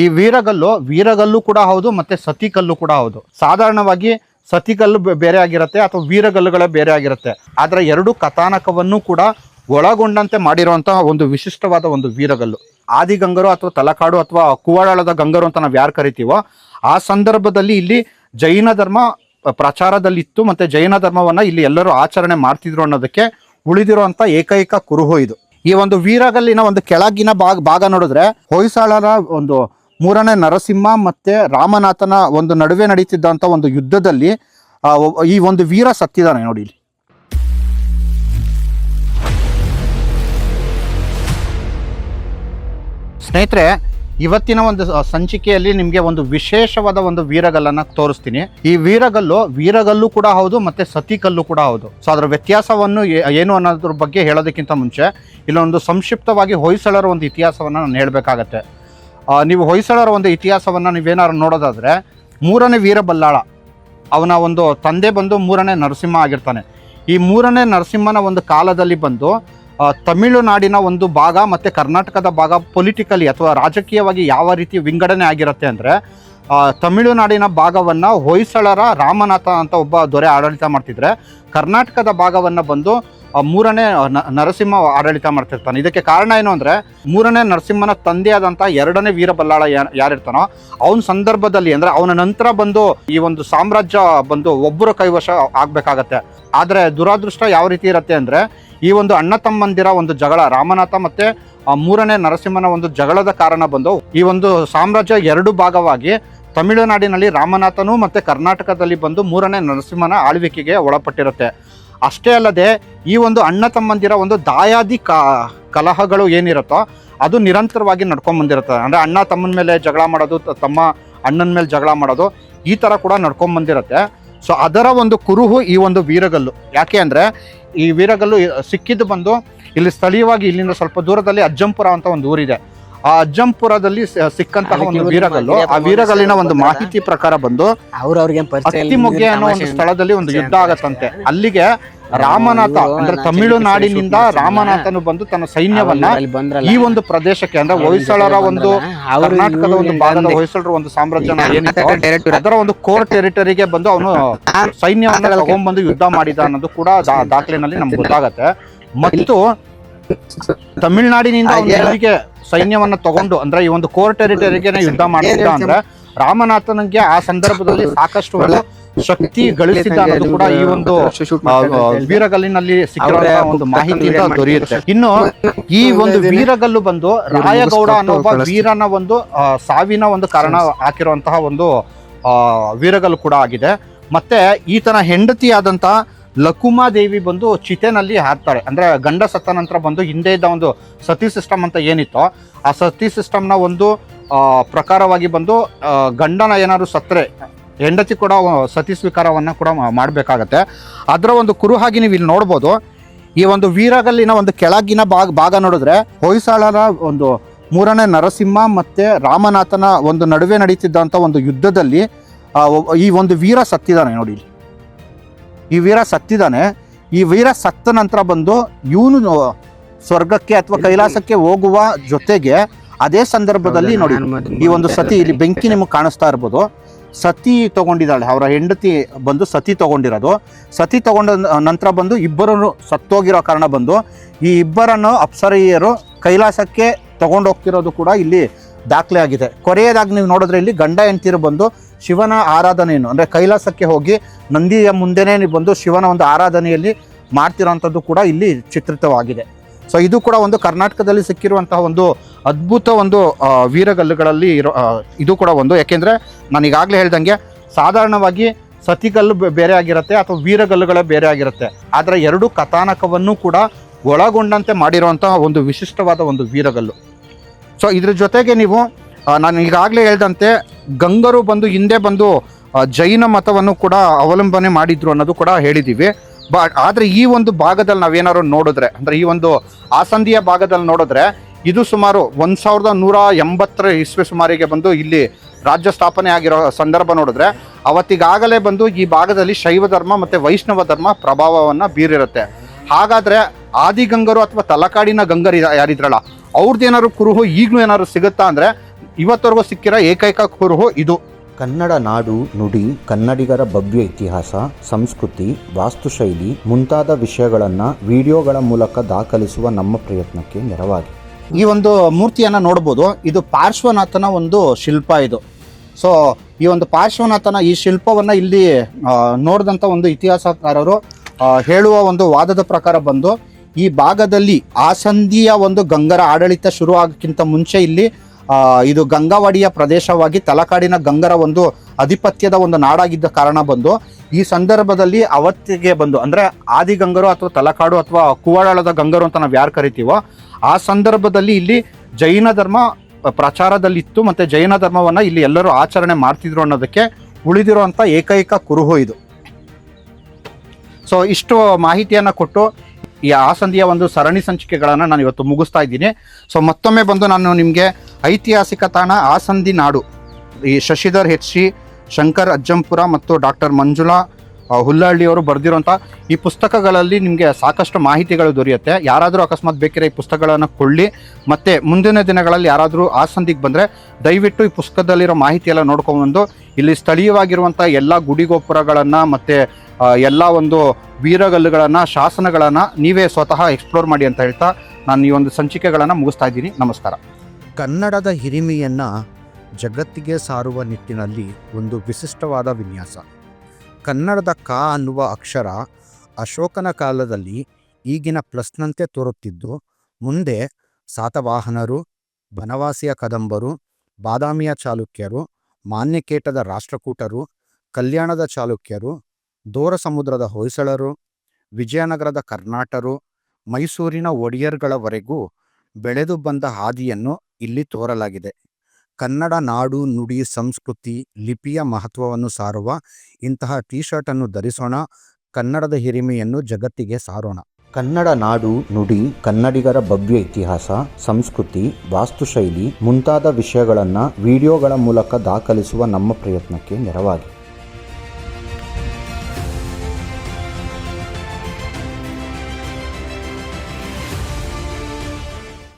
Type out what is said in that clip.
ಈ ವೀರಗಲ್ಲು ಕೂಡ ಹೌದು ಮತ್ತೆ ಸತಿಕಲ್ಲು ಕೂಡ ಹೌದು. ಸಾಧಾರಣವಾಗಿ ಸತಿಕಲ್ಲು ಬೇರೆ ಆಗಿರುತ್ತೆ ಅಥವಾ ವೀರಗಲ್ಲುಗಳೇ ಬೇರೆ ಆಗಿರುತ್ತೆ. ಆದರೆ ಎರಡು ಕಥಾನಕವನ್ನು ಕೂಡ ಒಳಗೊಂಡಂತೆ ಮಾಡಿರುವಂತಹ ಒಂದು ವಿಶಿಷ್ಟವಾದ ಒಂದು ವೀರಗಲ್ಲು. ಆದಿಗಂಗರು ಅಥವಾ ತಲಕಾಡು ಅಥವಾ ಕುವಾಡಾಳದ ಗಂಗರು ಅಂತ ನಾವು ಯಾರು ಕರಿತೀವೋ ಆ ಸಂದರ್ಭದಲ್ಲಿ ಇಲ್ಲಿ ಜೈನ ಧರ್ಮ ಪ್ರಚಾರದಲ್ಲಿತ್ತು ಮತ್ತೆ ಜೈನ ಧರ್ಮವನ್ನ ಇಲ್ಲಿ ಎಲ್ಲರೂ ಆಚರಣೆ ಮಾಡ್ತಿದ್ರು ಅನ್ನೋದಕ್ಕೆ ಉಳಿದಿರುವಂತ ಏಕೈಕ ಕುರುಹು ಇದು. ಈ ಒಂದು ವೀರಗಲ್ಲಿನ ಒಂದು ಕೆಳಗಿನ ಭಾಗ ನೋಡಿದ್ರೆ ಹೊಯ್ಸಳರ ಒಂದು 3ನೇ ನರಸಿಂಹ ಮತ್ತೆ ರಾಮನಾಥನ ಒಂದು ನಡುವೆ ನಡೀತಿದ್ದಂತ ಒಂದು ಯುದ್ಧದಲ್ಲಿ ಈ ಒಂದು ವೀರ ಸತ್ತಿದ್ದಾನೆ ನೋಡಿ. ಸ್ನೇಹಿತರೆ, ಇವತ್ತಿನ ಒಂದು ಸಂಚಿಕೆಯಲ್ಲಿ ನಿಮಗೆ ಒಂದು ವಿಶೇಷವಾದ ಒಂದು ವೀರಗಲ್ಲನ್ನ ತೋರಿಸ್ತೀನಿ. ಈ ವೀರಗಲ್ಲು ಕೂಡ ಹೌದು ಮತ್ತೆ ಸತಿಕಲ್ಲು ಕೂಡ ಹೌದು. ಸೊ ಅದರ ವ್ಯತ್ಯಾಸವನ್ನು ಏನು ಅನ್ನೋದ್ರ ಬಗ್ಗೆ ಹೇಳೋದಕ್ಕಿಂತ ಮುಂಚೆ ಇಲ್ಲೊಂದು ಸಂಕ್ಷಿಪ್ತವಾಗಿ ಹೊಯ್ಸಳರ ಒಂದು ಇತಿಹಾಸವನ್ನು ನಾನು ಹೇಳಬೇಕಾಗತ್ತೆ. ನೀವು ಹೊಯ್ಸಳರ ಒಂದು ಇತಿಹಾಸವನ್ನು ನೀವೇನಾದ್ರು ನೋಡೋದಾದ್ರೆ 3ನೇ ವೀರಬಲ್ಲಾಳ ಅವನ ಒಂದು ತಂದೆ ಬಂದು 3ನೇ ನರಸಿಂಹ ಆಗಿರ್ತಾನೆ. ಈ 3ನೇ ನರಸಿಂಹನ ಒಂದು ಕಾಲದಲ್ಲಿ ಬಂದು ತಮಿಳುನಾಡಿನ ಒಂದು ಭಾಗ ಮತ್ತು ಕರ್ನಾಟಕದ ಭಾಗ ಪೊಲಿಟಿಕಲಿ ಅಥವಾ ರಾಜಕೀಯವಾಗಿ ಯಾವ ರೀತಿ ವಿಂಗಡಣೆ ಆಗಿರುತ್ತೆ ಅಂದರೆ, ತಮಿಳುನಾಡಿನ ಭಾಗವನ್ನು ಹೊಯ್ಸಳರ ರಾಮನಾಥ ಅಂತ ಒಬ್ಬ ದೊರೆ ಆಡಳಿತ ಮಾಡ್ತಿದ್ರೆ, ಕರ್ನಾಟಕದ ಭಾಗವನ್ನು ಬಂದು 3ನೇ ನರಸಿಂಹ ಆಡಳಿತ ಮಾಡ್ತಿರ್ತಾನೆ. ಇದಕ್ಕೆ ಕಾರಣ ಏನು ಅಂದರೆ, 3ನೇ ನರಸಿಂಹನ ತಂದೆಯಾದಂಥ 2ನೇ ವೀರಬಲ್ಲಾಳ ಯಾರಿರ್ತಾನೋ ಅವನ ಸಂದರ್ಭದಲ್ಲಿ ಅಂದರೆ ಅವನ ನಂತರ ಬಂದು ಈ ಒಂದು ಸಾಮ್ರಾಜ್ಯ ಬಂದು ಒಬ್ಬರ ಕೈವಶ ಆಗಬೇಕಾಗತ್ತೆ. ಆದರೆ ದುರಾದೃಷ್ಟ ಯಾವ ರೀತಿ ಇರುತ್ತೆ ಅಂದರೆ, ಈ ಒಂದು ಅಣ್ಣ ತಮ್ಮಂದಿರ ಒಂದು ಜಗಳ, ರಾಮನಾಥ ಮತ್ತೆ 3ನೇ ನರಸಿಂಹನ ಒಂದು ಜಗಳದ ಕಾರಣ ಬಂದು ಈ ಒಂದು ಸಾಮ್ರಾಜ್ಯ 2 ಭಾಗವಾಗಿ ತಮಿಳುನಾಡಿನಲ್ಲಿ ರಾಮನಾಥನು ಮತ್ತೆ ಕರ್ನಾಟಕದಲ್ಲಿ ಬಂದು 3ನೇ ನರಸಿಂಹನ ಆಳ್ವಿಕೆಗೆ ಒಳಪಟ್ಟಿರುತ್ತೆ. ಅಷ್ಟೇ ಅಲ್ಲದೆ ಈ ಒಂದು ಅಣ್ಣ ತಮ್ಮಂದಿರ ಒಂದು ದಾಯಾದಿ ಕಲಹಗಳು ಏನಿರುತ್ತೋ ಅದು ನಿರಂತರವಾಗಿ ನಡ್ಕೊಂಡ್ ಬಂದಿರುತ್ತೆ. ಅಂದರೆ ಅಣ್ಣ ತಮ್ಮನ ಮೇಲೆ ಜಗಳ ಮಾಡೋದು, ತಮ್ಮ ಅಣ್ಣನ ಮೇಲೆ ಜಗಳ ಮಾಡೋದು, ಈ ಥರ ಕೂಡ ನಡ್ಕೊಂಡ್ ಬಂದಿರುತ್ತೆ. ಸೊ ಅದರ ಒಂದು ಕುರುಹು ಈ ಒಂದು ವೀರಗಲ್ಲು. ಯಾಕೆ ಅಂದರೆ ಈ ವೀರಗಲ್ಲು ಸಿಕ್ಕಿದ್ದು ಬಂದು ಇಲ್ಲಿ ಸ್ಥಳೀಯವಾಗಿ ಇಲ್ಲಿಂದ ಸ್ವಲ್ಪ ದೂರದಲ್ಲಿ ಅಜ್ಜಂಪುರ ಅಂತ ಒಂದು ಊರಿದೆ. ಆ ಅಜ್ಜಂಪುರದಲ್ಲಿ ಸಿಕ್ಕಂತಹ ಒಂದು ವೀರಗಲ್ಲು, ಆ ವೀರಗಲ್ಲಿನ ಒಂದು ಮಾಹಿತಿ ಪ್ರಕಾರ ಬಂದು ಅತ್ತಿಮೊಗ್ಗೆ ಅನ್ನೋ ಒಂದು ಸ್ಥಳದಲ್ಲಿ ಒಂದು ಯುದ್ಧ ಆಗತ್ತಂತೆ. ಅಲ್ಲಿಗೆ ರಾಮನಾಥ ಅಂದ್ರೆ ತಮಿಳುನಾಡಿನಿಂದ ರಾಮನಾಥನು ಬಂದು ತನ್ನ ಸೈನ್ಯವನ್ನ ಈ ಒಂದು ಪ್ರದೇಶಕ್ಕೆ ಅಂದ್ರೆ ಹೊಯ್ಸಳರ ಒಂದು ಕರ್ನಾಟಕದ ಒಂದು ಭಾಗದ ಹೊಯ್ಸಳರ ಒಂದು ಸಾಮ್ರಾಜ್ಯ ಏನಿತ್ತು ಅದರ ಒಂದು ಕೋರ್ ಟೆರಿಟರಿಗೆ ಬಂದು ಅವನು ಸೈನ್ಯವನ್ನ ತಗೊಂಡ್ಬಂದು ಯುದ್ಧ ಮಾಡಿದ ಅನ್ನೋದು ಕೂಡ ದಾಖಲೆನಲ್ಲಿ ನಮ್ಗೆ ಗೊತ್ತಾಗತ್ತೆ. ಮತ್ತು ತಮಿಳುನಾಡಿನಿಂದ ಅವನಿಗೆ ಸೈನ್ಯವನ್ನ ತಗೊಂಡು ಅಂದ್ರೆ ಈ ಒಂದು ಕೋರ್ ಟೆರಿಟರಿಗೆ ಯುದ್ಧ ಮಾಡಿದ ಅಂದ್ರೆ ರಾಮನಾಥನಿಗೆ ಆ ಸಂದರ್ಭದಲ್ಲಿ ಸಾಕಷ್ಟು ಶಕ್ತಿ ಗಳಿಸಿದ ಅನ್ನೋದು ಕೂಡ ಈ ಒಂದು ವೀರಗಲ್ಲಿನಲ್ಲಿ ಸಿಕ್ಕಿರುವಂತಹ ಒಂದು ಮಾಹಿತಿಯಿಂದ ದೊರೆಯುತ್ತೆ. ಇನ್ನು ಈ ಒಂದು ವೀರಗಲ್ಲು ಬಂದು ರಾಯಗೌಡ ಅನ್ನೋ ಒಬ್ಬ ವೀರನ ಒಂದು ಸಾವಿನ ಒಂದು ಕಾರಣ ಹಾಕಿರುವಂತಹ ಒಂದು ವೀರಗಲ್ಲು ಕೂಡ ಆಗಿದೆ. ಮತ್ತೆ ಈತನ ಹೆಂಡತಿಯಾದಂತಹ ಲಕುಮಾದೇವಿ ಬಂದು ಚಿತೆನಲ್ಲಿ ಹಾಕ್ತಾಳೆ. ಅಂದ್ರೆ ಗಂಡ ಸತ್ತ ನಂತರ ಬಂದು ಹಿಂದೆ ಇದ್ದ ಒಂದು ಸತಿ ಸಿಸ್ಟಮ್ ಅಂತ ಏನಿತ್ತೋ ಆ ಸತಿ ಸಿಸ್ಟಮ್ನ ಒಂದು ಪ್ರಕಾರವಾಗಿ ಬಂದು ಗಂಡನ ಏನಾದ್ರು ಸತ್ತರೆ ಹೆಂಡತಿ ಕೂಡ ಸತಿ ಸ್ವೀಕಾರವನ್ನು ಕೂಡ ಮಾಡಬೇಕಾಗತ್ತೆ. ಅದರ ಒಂದು ಕುರುಹಾಗಿ ನೀವು ಇಲ್ಲಿ ನೋಡ್ಬೋದು. ಈ ಒಂದು ವೀರಗಲ್ಲಿನ ಒಂದು ಕೆಳಗಿನ ಭಾಗ ನೋಡಿದ್ರೆ ಹೊಯ್ಸಳರ ಒಂದು 3ನೇ ನರಸಿಂಹ ಮತ್ತೆ ರಾಮನಾಥನ ಒಂದು ನಡುವೆ ನಡೀತಿದ್ದಂಥ ಒಂದು ಯುದ್ಧದಲ್ಲಿ ಈ ಒಂದು ವೀರ ಸತ್ತಿದ್ದಾನೆ ನೋಡಿ. ಈ ವೀರ ಸತ್ತಿದ್ದಾನೆ. ಈ ವೀರ ಸತ್ತ ನಂತರ ಬಂದು ಇವನು ಸ್ವರ್ಗಕ್ಕೆ ಅಥವಾ ಕೈಲಾಸಕ್ಕೆ ಹೋಗುವ ಜೊತೆಗೆ ಅದೇ ಸಂದರ್ಭದಲ್ಲಿ ನೋಡಿ ಈ ಒಂದು ಸತಿ ಇಲ್ಲಿ ಬೆಂಕಿ ನಿಮಗೆ ಕಾಣಿಸ್ತಾ ಇರ್ಬೋದು. ಸತಿ ತಗೊಂಡಿದ್ದಾಳೆ, ಅವರ ಹೆಂಡತಿ ಬಂದು ಸತಿ ತಗೊಂಡಿರೋದು. ಸತಿ ತಗೊಂಡ ನಂತರ ಬಂದು ಇಬ್ಬರನ್ನು ಸತ್ತೋಗಿರೋ ಕಾರಣ ಬಂದು ಈ ಇಬ್ಬರನ್ನು ಅಪ್ಸರೆಯರು ಕೈಲಾಸಕ್ಕೆ ತಗೊಂಡೋಗ್ತಿರೋದು ಕೂಡ ಇಲ್ಲಿ ದಾಖಲೆ ಆಗಿದೆ. ಕೊನೆಯದಾಗಿ ನೀವು ನೋಡಿದ್ರೆ ಇಲ್ಲಿ ಗಂಡ ಹೆಂಡತಿರು ಬಂದು ಶಿವನ ಆರಾಧನೆಯನ್ನು ಅಂದರೆ ಕೈಲಾಸಕ್ಕೆ ಹೋಗಿ ನಂದಿಯ ಮುಂದೆನೇ ಬಂದು ಶಿವನ ಒಂದು ಆರಾಧನೆಯಲ್ಲಿ ಮಾಡ್ತಿರೋಂಥದ್ದು ಕೂಡ ಇಲ್ಲಿ ಚಿತ್ರಿತವಾಗಿದೆ. ಸೊ ಇದು ಕೂಡ ಒಂದು ಕರ್ನಾಟಕದಲ್ಲಿ ಸಿಕ್ಕಿರುವಂತಹ ಒಂದು ಅದ್ಭುತ ಒಂದು ವೀರಗಲ್ಲುಗಳಲ್ಲಿ ಇದು ಕೂಡ ಒಂದು. ಯಾಕೆಂದರೆ ನಾನು ಈಗಾಗಲೇ ಹೇಳ್ದಂಗೆ ಸಾಧಾರಣವಾಗಿ ಸತಿಗಲ್ಲು ಬೇರೆ ಆಗಿರುತ್ತೆ ಅಥವಾ ವೀರಗಲ್ಲುಗಳೇ ಬೇರೆ ಆಗಿರುತ್ತೆ. ಆದರೆ ಎರಡು ಕಥಾನಕವನ್ನು ಕೂಡ ಒಳಗೊಂಡಂತೆ ಮಾಡಿರುವಂತಹ ಒಂದು ವಿಶಿಷ್ಟವಾದ ಒಂದು ವೀರಗಲ್ಲು. ಸೊ ಇದ್ರ ಜೊತೆಗೆ ನೀವು ನಾನು ಈಗಾಗಲೇ ಹೇಳಿದಂತೆ ಗಂಗರು ಬಂದು ಹಿಂದೆ ಬಂದು ಜೈನ ಮತವನ್ನು ಕೂಡ ಅವಲಂಬನೆ ಮಾಡಿದ್ರು ಅನ್ನೋದು ಕೂಡ ಹೇಳಿದ್ದೀವಿ. ಆದರೆ ಈ ಒಂದು ಭಾಗದಲ್ಲಿ ನಾವೇನಾದ್ರು ನೋಡಿದ್ರೆ ಅಂದರೆ ಈ ಒಂದು ಆಸಂದಿಯ ಭಾಗದಲ್ಲಿ ನೋಡಿದ್ರೆ ಇದು ಸುಮಾರು 1180 ಇಸ್ವಿ ಸುಮಾರಿಗೆ ಬಂದು ಇಲ್ಲಿ ರಾಜ್ಯ ಸ್ಥಾಪನೆ ಆಗಿರೋ ಸಂದರ್ಭ ನೋಡಿದ್ರೆ ಅವತ್ತಿಗಾಗಲೇ ಬಂದು ಈ ಭಾಗದಲ್ಲಿ ಶೈವ ಧರ್ಮ ಮತ್ತು ವೈಷ್ಣವ ಧರ್ಮ ಪ್ರಭಾವವನ್ನು ಬೀರಿರುತ್ತೆ. ಹಾಗಾದರೆ ಆದಿಗಂಗರು ಅಥವಾ ತಲಕಾಡಿನ ಗಂಗರು ಯಾರಿದ್ರಲ್ಲ ಅವ್ರದ್ದು ಏನಾದ್ರು ಕುರುಹು ಈಗಲೂ ಏನಾದ್ರು ಸಿಗುತ್ತಾ ಅಂದರೆ ಇವತ್ತವರೆಗೂ ಸಿಕ್ಕಿರೋ ಏಕೈಕ ಕುರುಹು ಇದು. ಕನ್ನಡ ನಾಡು ನುಡಿ, ಕನ್ನಡಿಗರ ಭವ್ಯ ಇತಿಹಾಸ, ಸಂಸ್ಕೃತಿ, ವಾಸ್ತುಶೈಲಿ ಮುಂತಾದ ವಿಷಯಗಳನ್ನು ವಿಡಿಯೋಗಳ ಮೂಲಕ ದಾಖಲಿಸುವ ನಮ್ಮ ಪ್ರಯತ್ನಕ್ಕೆ ನೆರವಾಗಿ. ಈ ಒಂದು ಮೂರ್ತಿಯನ್ನು ನೋಡ್ಬೋದು. ಇದು ಪಾರ್ಶ್ವನಾಥನ ಒಂದು ಶಿಲ್ಪ ಇದು. ಸೊ ಈ ಒಂದು ಪಾರ್ಶ್ವನಾಥನ ಈ ಶಿಲ್ಪವನ್ನು ಇಲ್ಲಿ ನೋಡಿದಂಥ ಒಂದು ಇತಿಹಾಸಕಾರರು ಹೇಳುವ ಒಂದು ವಾದದ ಪ್ರಕಾರ ಬಂದು, ಈ ಭಾಗದಲ್ಲಿ ಆಸಂದಿಯ ಒಂದು ಗಂಗರ ಆಡಳಿತ ಶುರು ಆಗೋಕ್ಕಿಂತ ಮುಂಚೆ ಇಲ್ಲಿ ಇದು ಗಂಗಾವಾಡಿಯ ಪ್ರದೇಶವಾಗಿ ತಲಕಾಡಿನ ಗಂಗರ ಒಂದು ಆಧಿಪತ್ಯದ ಒಂದು ನಾಡಾಗಿದ್ದ ಕಾರಣ ಬಂದು, ಈ ಸಂದರ್ಭದಲ್ಲಿ ಅವತ್ತಿಗೆ ಬಂದು ಅಂದರೆ ಆದಿಗಂಗರು ಅಥವಾ ತಲಕಾಡು ಅಥವಾ ಕುವಾಡಾಳದ ಗಂಗರು ಅಂತ ನಾವು ಯಾರು ಕರಿತೀವೋ, ಆ ಸಂದರ್ಭದಲ್ಲಿ ಇಲ್ಲಿ ಜೈನ ಧರ್ಮ ಪ್ರಚಾರದಲ್ಲಿತ್ತು ಮತ್ತು ಜೈನ ಧರ್ಮವನ್ನು ಇಲ್ಲಿ ಎಲ್ಲರೂ ಆಚರಣೆ ಮಾಡ್ತಿದ್ರು ಅನ್ನೋದಕ್ಕೆ ಉಳಿದಿರುವಂಥ ಏಕೈಕ ಕುರುಹು ಇದು. ಸೊ ಇಷ್ಟು ಮಾಹಿತಿಯನ್ನು ಕೊಟ್ಟು ಈ ಆಸಂದಿಯ ಒಂದು ಸರಣಿ ಸಂಚಿಕೆಗಳನ್ನು ನಾನು ಇವತ್ತು ಮುಗಿಸ್ತಾ ಇದ್ದೀನಿ. ಸೊ ಮತ್ತೊಮ್ಮೆ ಬಂದು ನಾನು ನಿಮಗೆ ಐತಿಹಾಸಿಕ ತಾಣ ಆಸಂದಿ ನಾಡು, ಈ ಶಶಿಧರ್ HC, ಶಂಕರ್ ಅಜ್ಜಂಪುರ ಮತ್ತು ಡಾಕ್ಟರ್ ಮಂಜುಳಾ ಹುಲ್ಲಹಳ್ಳಿಯವರು ಬರೆದಿರುವಂಥ ಈ ಪುಸ್ತಕಗಳಲ್ಲಿ ನಿಮಗೆ ಸಾಕಷ್ಟು ಮಾಹಿತಿಗಳು ದೊರೆಯುತ್ತೆ. ಯಾರಾದರೂ ಅಕಸ್ಮಾತ್ ಬೇಕಿರೋ ಈ ಪುಸ್ತಕಗಳನ್ನು ಕೊಳ್ಳಿ. ಮತ್ತು ಮುಂದಿನ ದಿನಗಳಲ್ಲಿ ಯಾರಾದರೂ ಆಸಂದಿಗೆ ಬಂದರೆ ದಯವಿಟ್ಟು ಈ ಪುಸ್ತಕದಲ್ಲಿರೋ ಮಾಹಿತಿ ಎಲ್ಲ ನೋಡ್ಕೊಂಡ್ಬಂದು ಇಲ್ಲಿ ಸ್ಥಳೀಯವಾಗಿರುವಂಥ ಎಲ್ಲ ಗುಡಿಗೋಪುರಗಳನ್ನು ಮತ್ತು ಎಲ್ಲ ಒಂದು ವೀರಗಲ್ಲುಗಳನ್ನು, ಶಾಸನಗಳನ್ನು ನೀವೇ ಸ್ವತಃ ಎಕ್ಸ್ಪ್ಲೋರ್ ಮಾಡಿ ಅಂತ ಹೇಳ್ತಾ ನಾನು ಈ ಒಂದು ಸಂಚಿಕೆಗಳನ್ನು ಮುಗಿಸ್ತಾ ಇದ್ದೀನಿ. ನಮಸ್ಕಾರ. ಕನ್ನಡದ ಹಿರಿಮೆಯನ್ನು ಜಗತ್ತಿಗೆ ಸಾರುವ ನಿಟ್ಟಿನಲ್ಲಿ ಒಂದು ವಿಶಿಷ್ಟವಾದ ವಿನ್ಯಾಸ. ಕನ್ನಡದ ಕ ಅನ್ನುವ ಅಕ್ಷರ ಅಶೋಕನ ಕಾಲದಲ್ಲಿ ಈಗಿನ ಪ್ಲಸ್ನಂತೆ ತೋರುತ್ತಿದ್ದು, ಮುಂದೆ ಸಾತವಾಹನರು, ಬನವಾಸಿಯ ಕದಂಬರು, ಬಾದಾಮಿಯ ಚಾಲುಕ್ಯರು, ಮಾನ್ಯಕೇಟದ ರಾಷ್ಟ್ರಕೂಟರು, ಕಲ್ಯಾಣದ ಚಾಲುಕ್ಯರು, ದೋರ ಸಮುದ್ರದ ಹೊಯ್ಸಳರು, ವಿಜಯನಗರದ ಕರ್ನಾಟರು, ಮೈಸೂರಿನ ಒಡೆಯರ್ಗಳವರೆಗೂ ಬೆಳೆದು ಬಂದ ಹಾದಿಯನ್ನು ಇಲ್ಲಿ ತೋರಲಾಗಿದೆ. ಕನ್ನಡ ನಾಡು, ನುಡಿ, ಸಂಸ್ಕೃತಿ, ಲಿಪಿಯ ಮಹತ್ವವನ್ನು ಸಾರುವ ಇಂತಹ ಟೀ ಶರ್ಟನ್ನು ಧರಿಸೋಣ. ಕನ್ನಡದ ಹಿರಿಮೆಯನ್ನು ಜಗತ್ತಿಗೆ ಸಾರೋಣ. ಕನ್ನಡ ನಾಡು, ನುಡಿ, ಕನ್ನಡಿಗರ ಭವ್ಯ ಇತಿಹಾಸ, ಸಂಸ್ಕೃತಿ, ವಾಸ್ತುಶೈಲಿ ಮುಂತಾದ ವಿಷಯಗಳನ್ನು ವಿಡಿಯೋಗಳ ಮೂಲಕ ದಾಖಲಿಸುವ ನಮ್ಮ ಪ್ರಯತ್ನಕ್ಕೆ ನೆರವಾಗಿ.